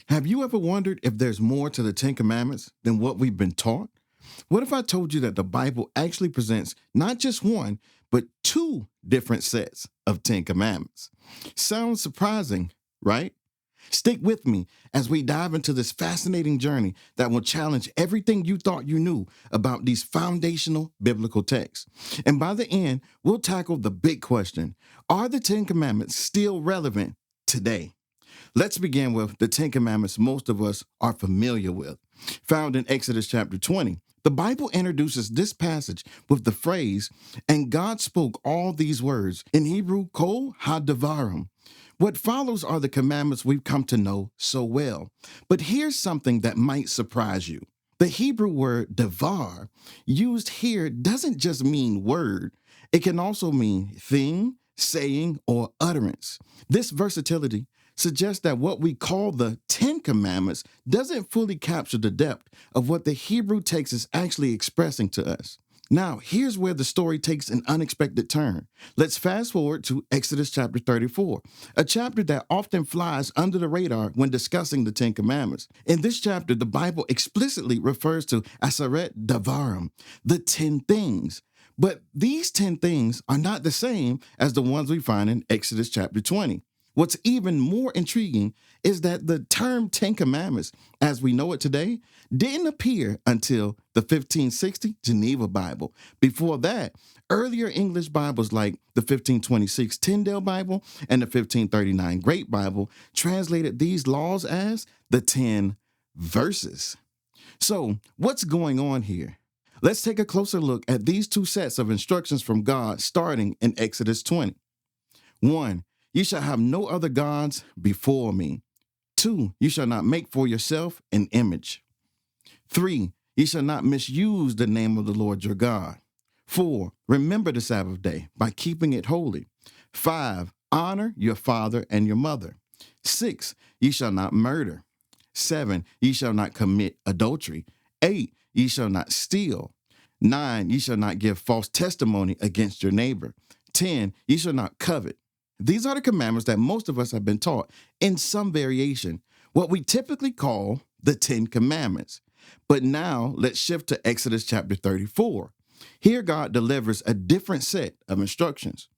Have you ever wondered if there's more to the Ten Commandments than what we've been taught? What if I told you that the Bible actually presents not just one, but two different sets of Ten Commandments? Sounds surprising, right? Stick with me as we dive into this fascinating journey that will challenge everything you thought you knew about these foundational biblical texts. And by the end, we'll tackle the big question: are the Ten Commandments still relevant today? Let's begin with the Ten Commandments most of us are familiar with. Found in Exodus chapter 20, the Bible introduces this passage with the phrase, "And God spoke all these words," in Hebrew, kol ha-devarim. What follows are the commandments we've come to know so well. But here's something that might surprise you. The Hebrew word devar, used here, doesn't just mean word. It can also mean thing, saying, or utterance. This versatility suggests that what we call the Ten Commandments doesn't fully capture the depth of what the Hebrew text is actually expressing to us. Now, here's where the story takes an unexpected turn. Let's fast forward to Exodus chapter 34, a chapter that often flies under the radar when discussing the Ten Commandments. In this chapter, the Bible explicitly refers to Aseret Davarim, the 10 things. But these 10 things are not the same as the ones we find in Exodus chapter 20. What's even more intriguing is that the term Ten Commandments, as we know it today, didn't appear until the 1560 Geneva Bible. Before that, earlier English Bibles like the 1526 Tyndale Bible and the 1539 Great Bible translated these laws as the 10 verses. So, what's going on here? Let's take a closer look at these two sets of instructions from God starting in Exodus 20. 1. You shall have no other gods before me. 2. You shall not make for yourself an image. 3. You shall not misuse the name of the Lord your God. 4. Remember the Sabbath day by keeping it holy. 5. Honor your father and your mother. 6. You shall not murder. 7. You shall not commit adultery. 8. You shall not steal. 9. You shall not give false testimony against your neighbor. 10. You shall not covet. These are the commandments that most of us have been taught in some variation, what we typically call the Ten Commandments. But now let's shift to Exodus chapter 34. Here God delivers a different set of instructions.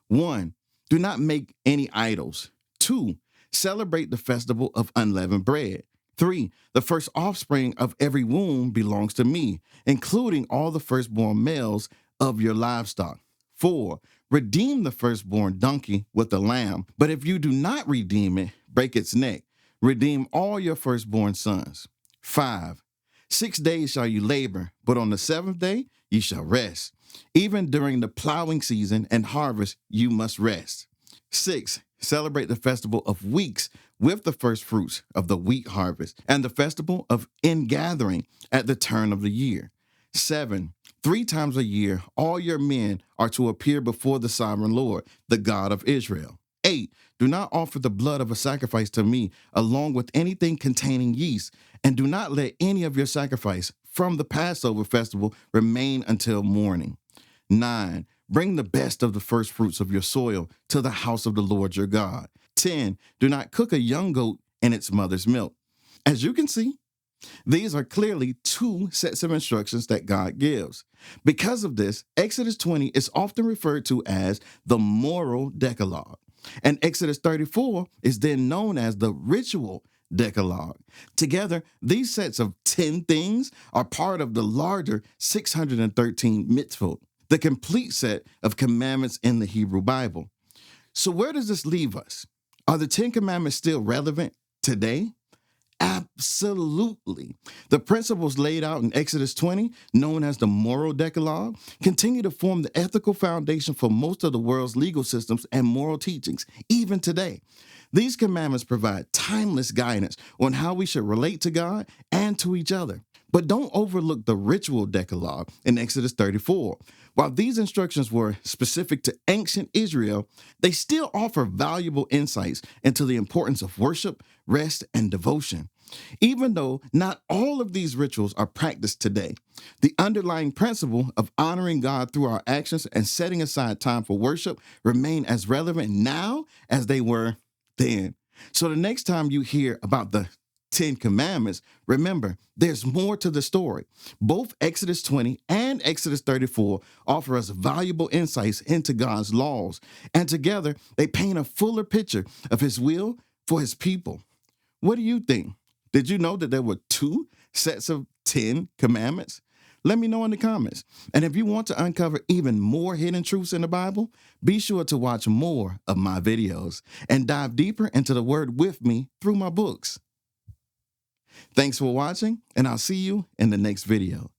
1. Do not make any idols. 2. Celebrate the festival of unleavened bread. 3. The first offspring of every womb belongs to me, including all the firstborn males of your livestock. 4. Redeem the firstborn donkey with a lamb, but if you do not redeem it, break its neck. Redeem all your firstborn sons. 5. 6 days shall you labor, but on the seventh day you shall rest. Even during the plowing season and harvest, you must rest. 6. Celebrate the festival of weeks with the first fruits of the wheat harvest and the festival of ingathering at the turn of the year. 7. 3 times a year, all your men are to appear before the sovereign Lord, the God of Israel. 8. Do not offer the blood of a sacrifice to me along with anything containing yeast, and do not let any of your sacrifice from the Passover festival remain until morning. 9. Bring the best of the first fruits of your soil to the house of the Lord your God. 10. Do not cook a young goat in its mother's milk. As you can see, these are clearly two sets of instructions that God gives. Because of this, Exodus 20 is often referred to as the moral Decalogue, and Exodus 34 is then known as the ritual Decalogue. Together, these sets of 10 things are part of the larger 613 mitzvot, the complete set of commandments in the Hebrew Bible. So where does this leave us? Are the 10 commandments still relevant today? Absolutely. The principles laid out in Exodus 20, known as the moral Decalogue, continue to form the ethical foundation for most of the world's legal systems and moral teachings, even today. These commandments provide timeless guidance on how we should relate to God and to each other. But don't overlook the ritual Decalogue in Exodus 34. While these instructions were specific to ancient Israel, they still offer valuable insights into the importance of worship, rest, and devotion. Even though not all of these rituals are practiced today, the underlying principle of honoring God through our actions and setting aside time for worship remain as relevant now as they were then. So the next time you hear about the Ten Commandments, remember, there's more to the story. Both Exodus 20 and Exodus 34 offer us valuable insights into God's laws, and together they paint a fuller picture of his will for his people. What do you think? Did you know that there were two sets of 10 commandments? Let me know in the comments. And if you want to uncover even more hidden truths in the Bible, be sure to watch more of my videos and dive deeper into the Word with me through my books. Thanks for watching, and I'll see you in the next video.